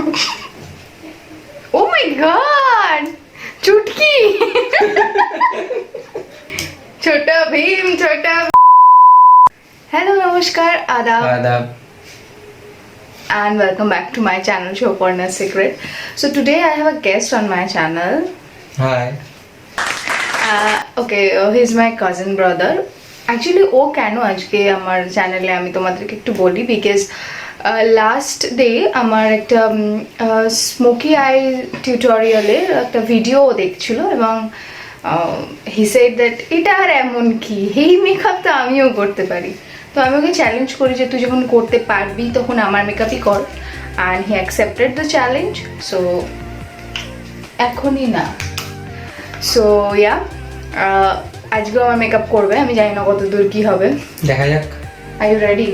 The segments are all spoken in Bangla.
Oh my god! चुटकी छोटा भीम छोटा Hello, namaskar, adab. Adab. And welcome back to my channel Souparna Secret. So today I have a guest on my channel. Hi. Okay, he's my cousin brother. Actually ও কেন আজকে আমার চ্যানেলে আমি তোমাদেরকে একটু বলি বিকজ লাস্ট ডে আমার একটা স্মোকি আই টিউটোরিয়ালে একটা ভিডিও দেখছিল এবং হি সেড দ্যাট এটা আর এমন কি এই মেকআপ তো আমিও করতে পারি। তো আমি ওকে চ্যালেঞ্জ করি যে তুই যখন করতে পারবি তখন আমার মেকআপই কর, and he accepted the challenge. So এখনই না, সো ইয়া আজকেও আমার মেকআপ করবে, আমি জানি না কত দূর কি হবে, দেখা যাক। Are you ready?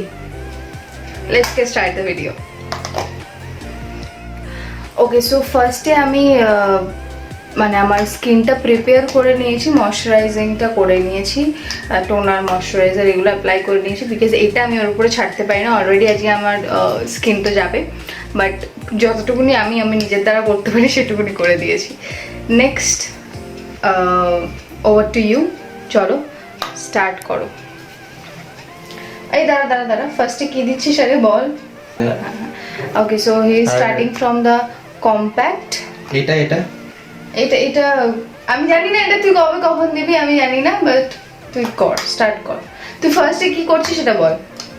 Let's get start the video. Okay, so ফার্স্টে আমি মানে আমার স্কিনটা প্রিপেয়ার করে নিয়েছি, ময়শ্চারাইজিংটা করে নিয়েছি, টোনার ময়শ্চারাইজার এগুলো অ্যাপ্লাই করে নিয়েছি বিকজ এটা আমি ওর উপরে ছাড়তে পারি না, অলরেডি আজকে আমার স্কিন তো যাবে, বাট যতটুকুনি আমি নিজের দ্বারা করতে পারি সেটুকুনি করে দিয়েছি। নেক্সট ওভার টু ইউ, চলো স্টার্ট করো। এই দাঁড়া ফার্স্টে কি দিচ্ছিস আরে বল। Okay, so he is starting from the compact. এটা আমি জানি না এটা তুই কবে কখন দিবি আমি জানি না, বাট তুই কর, স্টার্ট কর। তুই ফার্স্টে কি করছিস সেটা বল।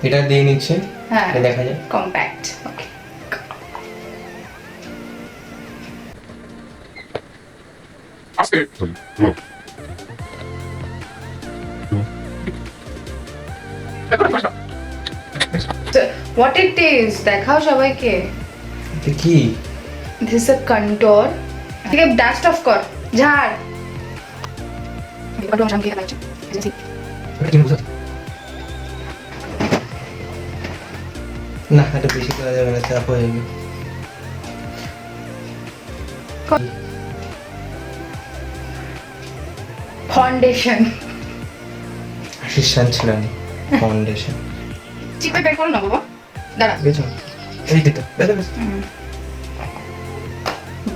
এটা দিয়ে নিচ্ছে, হ্যাঁ দেখা যায় compact. Okay, what it is দেখাও সবাইকে। এটা কি? This is a contour. ঠিক আছে, ডাস্ট অফ কর, ঝাড়। না, এটা বেশি করা যাবে না, চাপ হয়ে যাবে। ফাউন্ডেশন অ্যাসিস্ট্যান্ট ছিলেন। ফাউন্ডেশন চিপে বের করো না বাবা, দাঁড়া। বেচো এই দিতে বেচো।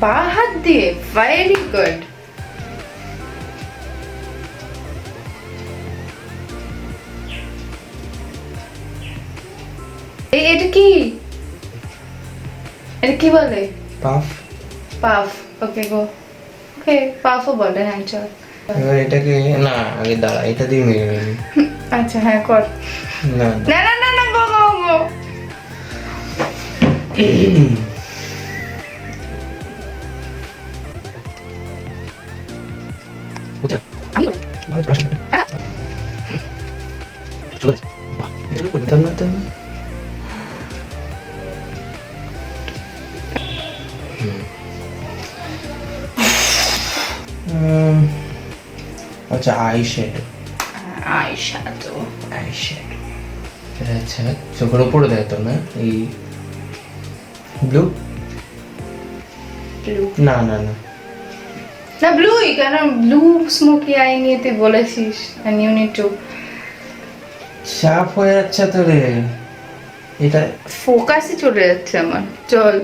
বা হাত দিয়ে, ভেরি গুড। এটা কি, এটা কি বলে? পাফ। পাফ। ওকে গো। ওকে, পাফও বলে, হ্যাঁ চল। এবার এটাকে না আগে দাঁড়া, এটা দিয়ে মেরে নিবি। আচ্ছা হ্যাঁ কর। না না না না না, গো গো গো। বুঝা আমি ভালো ব্রাশ করতে চল। বাহ, এটা করতে না তো। আচ্ছা, আই শ্যাডো। আচ্ছা, চোখের উপরে দেয় তো না? এই ব্লু না না না না, ব্লুই কেন? ব্লু স্মোকি আই নিয়ে তুই বলেছিস, and you need to চাপ হয়ে যাচ্ছে তো রে, এটা ফোকাসই চলে যাচ্ছে আমার। চল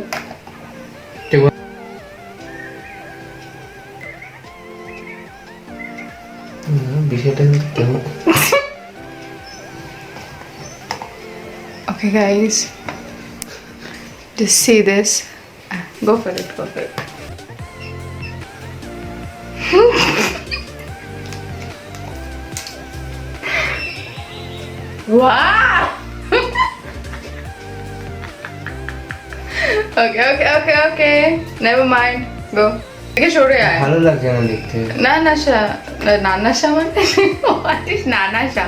বিষয়টা কেমন? Okay guys, just see this. Go for it. Wow. Okay. Never mind. Go. Okay, সরে আয়। ভালো লাগছে না দেখতে। নানাশা মানে নানাশা।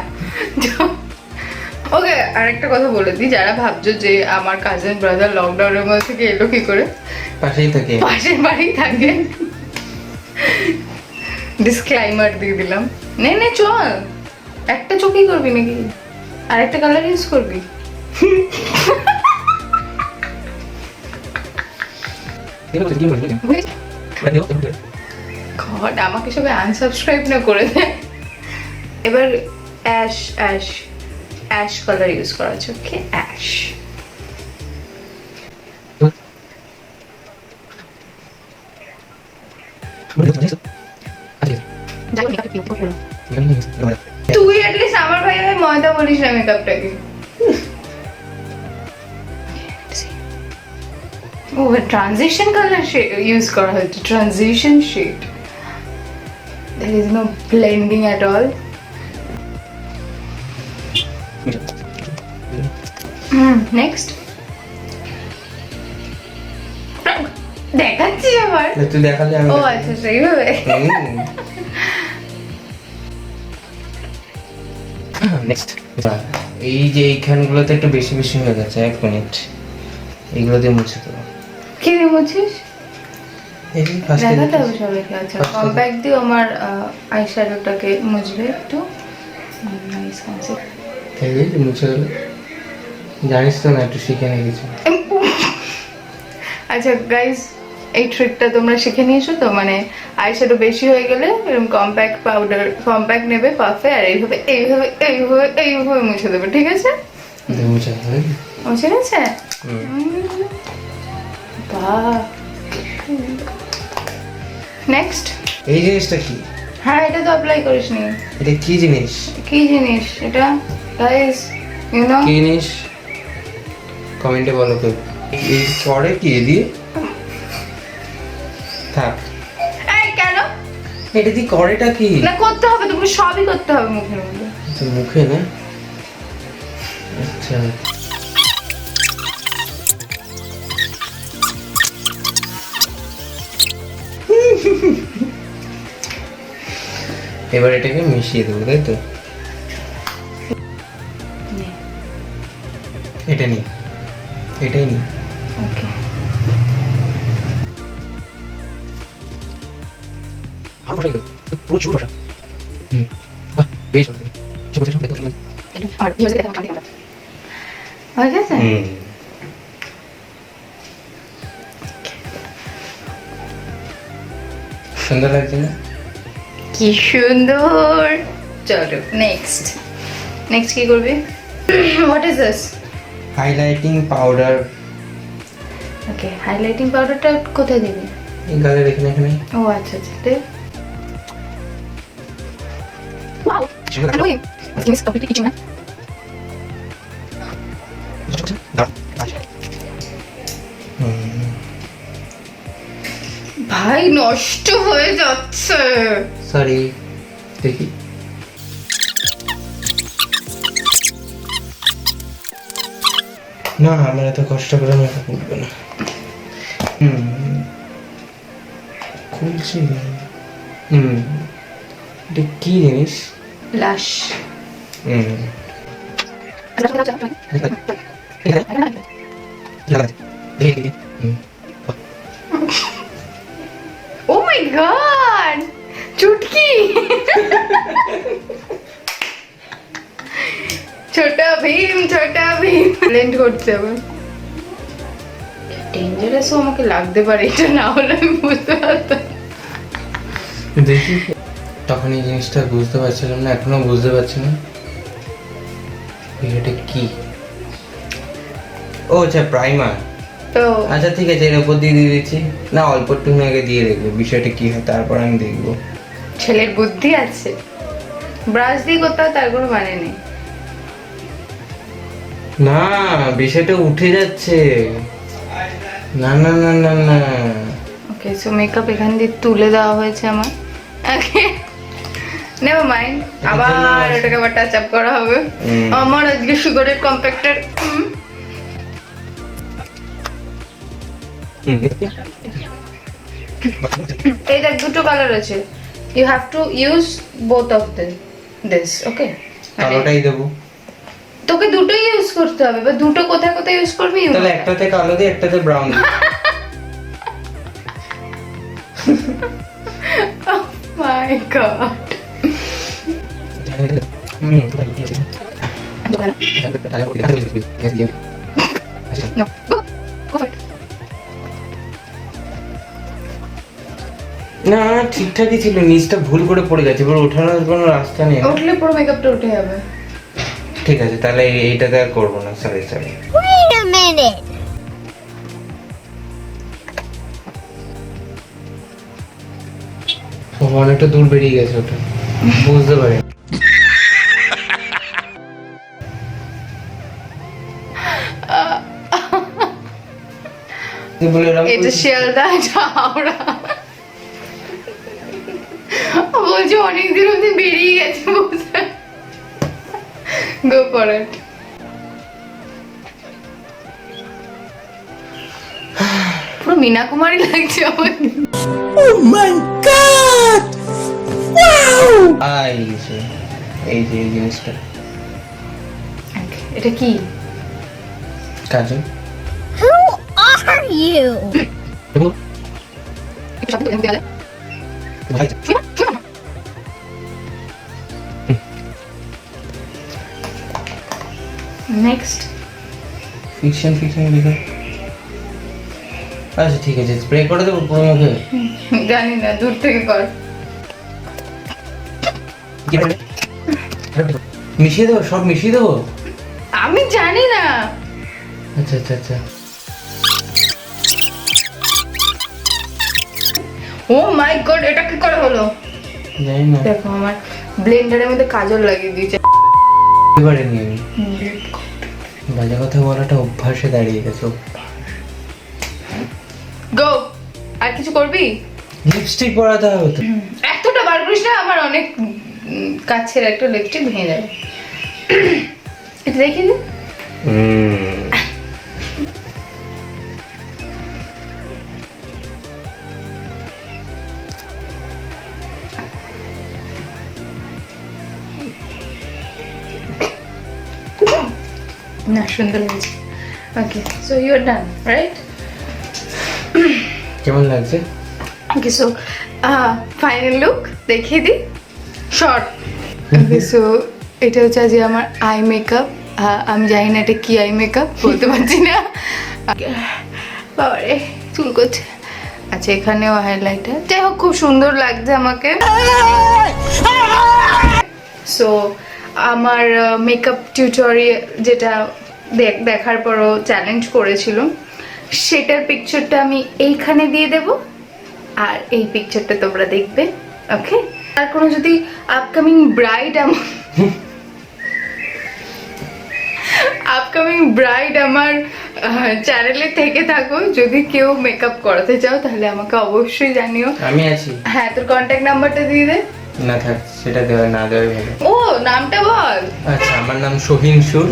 ওকে, আরেকটা কথা বলে দিই, যারা ভাবছো যে আমার কাজিন ব্রাদার লকডাউনের মধ্যে থেকে এলো কি করে, পাশের বাড়ি থাকে, ডিসক্লাইমার দিয়ে দিলাম। নে চল, একটা চোখই করবি নাকি আরেকটা কালার ইউজ করবি? গড, আমাকে সবাই আনসাবস্ক্রাইব না করে দেয়। এবার অ্যাশ কালার ইউজ করা হচ্ছে। ওকে, অ্যাশ। তুই অ্যাটলিস্ট আমার ভাই ভাই ময়দা বলিস না মেকআপটাকে। ও ট্রানজিশন কালার ইউজ করা হয়েছে, transition shade, there is no blending at all. Next দেখাচ্ছি আবার, তুই দেখালে আমি ও আচ্ছা সেইভাবে। নেক্সট এই যে এইখানগুলোতে একটু বেশি বেশি হয়ে গেছে, 1 মিনিট এইগুলো দিয়ে মুছে দেবো। কি দিয়ে মুছিস? এই যে ফার্স্টে দেখাতে হবে সবাইকে। আচ্ছা কম্প্যাক্ট দিয়ে আমার আই শ্যাডোটাকে মুছবে একটু, নাইস কনসেপ্ট। এই যে মুছে গেল, জানিস তো না, একটু শিখে নিয়ে গেছি। আচ্ছা গাইস, এই ট্রিকটা তোমরা শিখে নিয়েছো তো, মানে আই শ্যাডো বেশি হয়ে গেলে এরকম কম্প্যাক্ট পাউডার, কম্প্যাক্ট নেবে পাফে, আর এইভাবে এইভাবে এইভাবে এইভাবে মুছে দেবে, ঠিক আছে? মুছে হবে, মুছে গেছে? বাহ। নেক্সট এই জিনিসটা কি? হ্যাঁ এটা তো অ্যাপ্লাই করিস নি। এটা কি জিনিস? কি জিনিস এটা গাইস, ইউ নো কি জিনিস কমেন্টে বলো তো। এই করে কি দিয়ে থাক, এই কেন এটা দিয়ে করেটা কি? না করতে হবে, তুমি সবই করতে হবে মুখের মধ্যে। তো মুখে না, আচ্ছা এবার এটাকে মিশিয়ে দেবো, তাই তো? এটা নি, এটাই নি। ওকে প্রচুর বসা, বাহ বেশ আর ইউজ দেখো কালি আমরা হয়ে গেছে। সুন্দর লাগছে না? কি সুন্দর। চলো নেক্সট, নেক্সট কি করবে? What is this? Highlighting powder. Okay highlighting পাউডারটা কোথায় দিবি? এই গালের এখানে এখানে। ও আচ্ছা আচ্ছা দে। ওয়াও আলোই মিস কমপ্লিটলি কিছু না। ভাই নষ্ট হয়ে যাচ্ছে। সরি, দেখি। না আমার এত কষ্ট করে মেকআপ উঠবে না। খুলছি না। এটা কি জিনিস? লাশ। ও মাই গড, চুটকি। ছোটা ভীম, ছোটা ভীম। ব্লেন্ড করতে হবে। ডেঞ্জারাসও আমাকে লাগতে পারে, এটা না হলে আমি বুঝতে পারতাম। দেখি, তখন এই জিনিসটা বুঝতে পারছিলাম না, এখনো বুঝতে পারছি না এটা কি। ও আচ্ছা প্রাইমার। তো আচ্ছা ঠিক আছে, এর উপর দিয়ে দিচ্ছি। না অল্প একটু আগে দিয়ে দেখবো বিষয়টা কি হয়, তারপর আমি দেখবো। ছেলের বুদ্ধি আছে, ব্রাশ দিয়ে করতে হয় তার কোনো মানে নেই। না বিষয়টা উঠে যাচ্ছে। না না না না না। ওকে সো মেকআপ এখান দিয়ে তুলে দেওয়া হয়েছে আমার। ওকে নেভার মাইন্ড, আবার এটাকে আবার টাচ আপ করা হবে। আমার আজকে সুগারের কম্প্যাক্টের এই দেখ দুটো কালার আছে, you have to use both of this. Okay কালোটাই দেবো। তোকে দুটোই ইউজ করতে হবে, বা দুটো কোথায় কোথায় ইউজ করবি? তাহলে একটাতে কালো দিয়ে একটাতে ব্রাউন দিই। Oh my god. No, go for it. না ঠিকঠাকই ছিল, নিচটা ভুল করে পড়ে গেছে, এবার ওঠানোর কোনো রাস্তা নেই। উঠলে পুরো মেকআপটা উঠে যাবে। ঠিক আছে তাহলে এইটাতে আর করবো না, sorry sorry. Wait a minute. ও অনেকটা দূর বেরিয়ে গেছে ওটা, বুঝতে পারি। এটা শিয়ালদা, এটা হাওড়া। বলছি অনেক দূর অব্দি বেরিয়ে গেছে, বুঝতে গো ফর ইট। পুরো মীনা কুমারী লাগছে আমার। ও মাই গড, ওয়াও! এই যে এই জিনিসটা এটা কি? কাজল। Who are you? Next fiction লিখো। আচ্ছা ঠিক আছে, স্প্রে করে দেবো পুরো মুখে। জানি না, দূর থেকে কর। মিশিয়ে দেবো, সব মিশিয়ে দেবো। আমি জানি না। আচ্ছা আচ্ছা আচ্ছা। ও মাই গড, এটা কি করে হলো? জানি না, দেখো আমার ব্লেন্ডারের মধ্যে কাজল লাগিয়ে দিয়েছে। এবারে নিয়ে নি। বাজে কথা বলাটা অভ্যাসে দাঁড়িয়ে গেছে। গো, আর কিছু করবি? লিপস্টিক পরাতে হবে তো। এতটা বার করিস না, আমার অনেক কাছের একটা লিপস্টিক ভেঙে যাবে। এটা দেখি দি। না, সুন্দর লাগছে। Okay, so you are done, right? কেমন লাগছে? ওকে, সো ফাইনাল লুক দেখিয়ে দিই, শর্ট। ওকে, সো এটা হচ্ছে আজ আমার আই মেকআপ। আমি জানি না এটা কি আই মেকআপ, বলতে পারছি না। বাবারে চুল করছে। আচ্ছা, এখানেও হাইলাইটার। যাই হোক, খুব সুন্দর লাগছে আমাকে। সো আমার মেকআপ টিউটোরিয়াল যেটা দেখার পরও চ্যালেঞ্জ করেছিল, সেটার পিকচারটা আমি এইখানে দিয়ে দেব, আর এই পিকচারটা তোমরা দেখবে। ওকে, আর কোনো যদি আপকামিং ব্রাইড আমার চ্যানেলে থেকে থাকো, যদি কেউ মেকআপ করাতে চাও তাহলে আমাকে অবশ্যই জানিও। আমি আছি। হ্যাঁ, তোর কন্ট্যাক্ট নাম্বারটা দিয়ে দে। না থাক, সেটা দেওয়া না দেওয়াই ভালো। ও, নামটা বল। আচ্ছা, আমার নাম সোহিন সুর।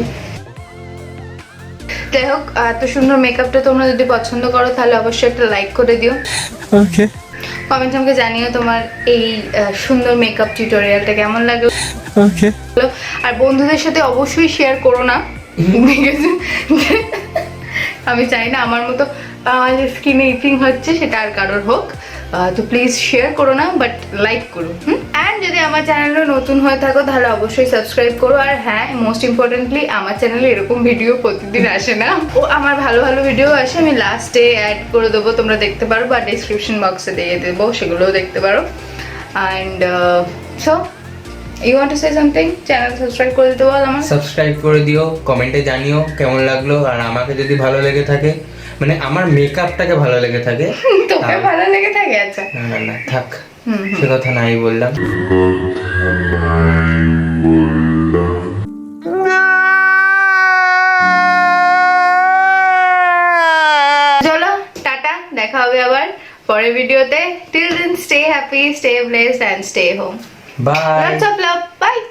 যাই হোক, এত সুন্দর মেকআপটা তোমরা যদি পছন্দ করো তাহলে অবশ্যই একটা লাইক করে দিও। ওকে, কমেন্ট আমাকে জানিও তোমার এই সুন্দর মেকআপ টিউটোরিয়ালটা কেমন লাগলো। ওকে। আর বন্ধুদের সাথে অবশ্যই শেয়ার করো না, আমি চাই না আমার মতো স্কিনে ইচিং হচ্ছে সেটা আর কারোর হোক। তো প্লিজ শেয়ার করো না, বাট লাইক করো। অ্যান্ড যদি আমার চ্যানেলে নতুন হয়ে থাকো তাহলে অবশ্যই সাবস্ক্রাইব করো। আর হ্যাঁ, মোস্ট ইম্পর্টেন্টলি, আমার চ্যানেলে এরকম ভিডিও প্রতিদিন আসে না, ও আমার ভালো ভালো ভিডিও আসে, আমি লাস্টে অ্যাড করে দেবো, তোমরা দেখতে পারো, বা ডিসক্রিপশন বক্সে দিয়ে দেবো, সেগুলোও দেখতে পারো। And so you want to say something? Channel subscribe করে দিতে বল আমার। সাবস্ক্রাইব করে দিও, কমেন্টে জানিও কেমন লাগলো। আর আমাকে যদি ভালো লেগে থাকে, মানে আমার মেকআপটাকে ভালো লেগে থাকে, তোকে ভালো লেগে থাকে? আচ্ছা, না না না থাক, সে কথা নাই বললাম। চলো, টাটা, দেখা হবে আবার পরের ভিডিওতে। Till then, stay happy, stay blessed and stay home. Bye. Lots of love. Bye.